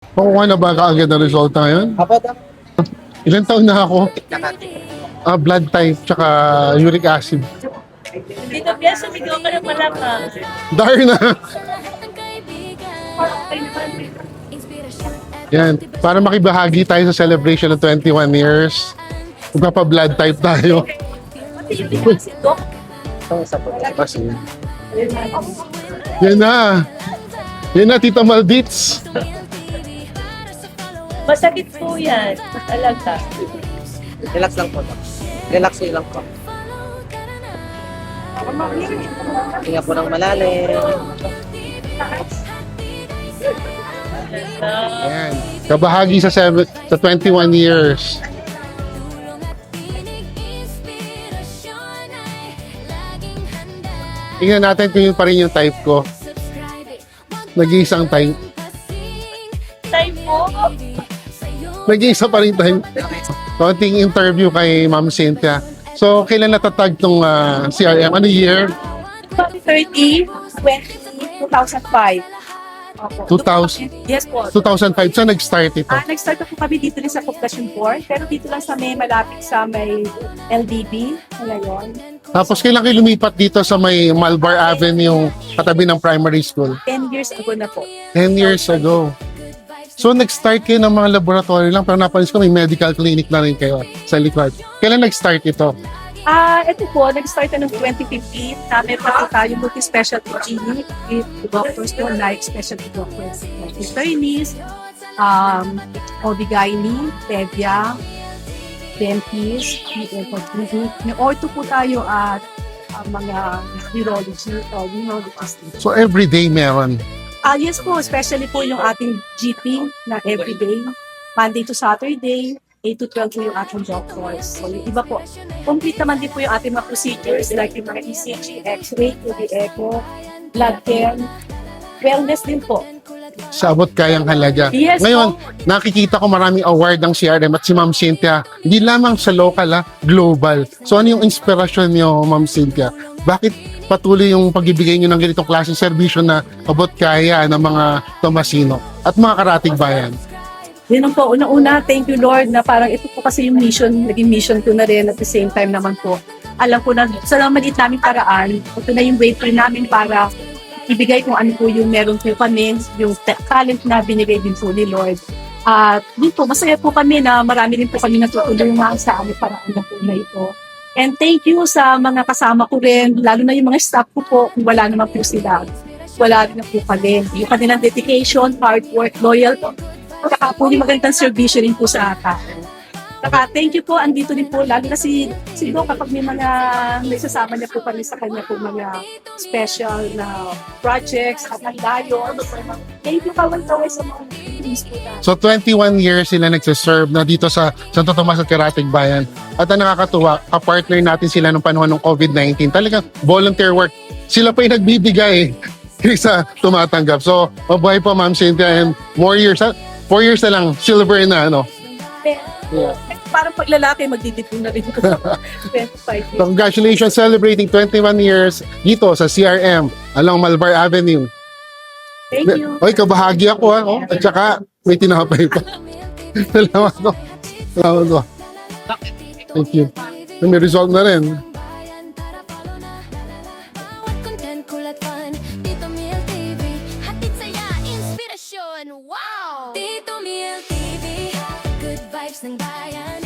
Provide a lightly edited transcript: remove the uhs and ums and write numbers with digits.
Makukuha na ba kaagad ang resulta ngayon? Apo, Doc. Ilan taon na ako? Blood type, tsaka uric acid. Dito, Bias, sumigaw ka na pala ka. Dahil na. Yan, para makibahagi tayo sa celebration ng 21 years. Magpapa-blood type tayo. Pati yung tingnan si Doc. Kasi, yan na. Yan na, Tita Maldits. Masakit po yan. Talaga. Relax lang po, Doc. Relax lang po. Hinga po ng malalim. Yan. Kabahagi sa 21 years. Tingnan natin kung yun pa rin yung type ko. Nag-iisang type. Time po. Nag-iisa pa rin time. Konting interview kay Ma'am Cynthia. So, kailan natatag tong CRM? Ano year? 30, 2005. Opo. 2000. Yes po. 2005. Saan nag-start ito? Nag-start po kami dito rin sa Poblacion 4, pero dito lang sa may malapit sa may LDB. Ngayon. Tapos kailan kayo lumipat dito sa may Malbar Avenue, katabi ng primary school? 10 years ago na po. 10 years ago. So, nag-start kayo ng mga laboratory lang, pero napansin ko may medical clinic na rin kayo sa likod. Kailan nag-start ito? Ito po, nag-start na noong 2015. Meron na po tayo multi-specialty clinic with doctors po, like specialty doctors, like internists, OB-GYN, pedia, dentist, may ortho po tayo at mga urology o neurologist. So, everyday meron. Yes po, especially po yung ating GP na everyday, Monday to Saturday, 8 to 12 po yung ating doctors. So yung iba po, complete naman din po yung ating mga procedures like yung mga ECG, X-ray, 2D echo, blood chem, wellness din po. Sa abot kayang halaga. Yes, Ngayon, nakikita ko maraming award ng CRM at si Ma'am Cynthia, hindi lamang sa local, global. So ano yung inspirasyon niyo, Ma'am Cynthia? Bakit patuloy yung pagbibigay niyo ng ganitong klaseng serbisyo na abot kaya ng mga Tomasino at mga karatig bayan? Yun ang po, una-una, thank you Lord na parang ito po kasi yung mission, naging mission ko na rin at the same time naman po. Alam ko na sa maliit naming paraan, ito na yung way po namin para ibigay kung ano po yung meron po kami, yung talent na binigay din po ni Lord. At din po, masaya po kami na marami rin po kami natutulungan sa aming paraan na po na ito. And thank you sa mga kasama ko rin, lalo na yung mga staff ko po, kung wala naman po sila. Wala rin na po kami. Yung kanilang dedication, hard work, loyal, saka po yung magandang servisyo rin po sa tao. Saka thank you po, andito din po, lalo na si Doc kapag may mga naisasama niya po kami sa kanya po mga special na projects at hanggayon. Thank you kawal-kawal sa mga meetings po na. So 21 years sila nagsiserve na dito sa Santo Tomas at Karatig Bayan. At ang nakakatuwa, kapartner natin sila nung panahon ng COVID-19. Talagang volunteer work. Sila pa yung nagbibigay kaysa tumatanggap. So, mabuhay po Ma'am Cynthia and more years. 4 years na lang, silver na ano. Yeah. Parang paglalaki, magdidipin na rin ko sa 25 years. Congratulations celebrating 21 years dito sa CRM along Malbar Avenue. Thank you. Oy, kabahagi ako ha. Oh. At saka, may tinapay pa. Salamat ko. Salamat ko. Thank you. May result na rin. Content, kulat, fun. Tito Miel TV, hatid saya, inspirasyon. Wow! Tito Miel TV, good vibes ng bayan.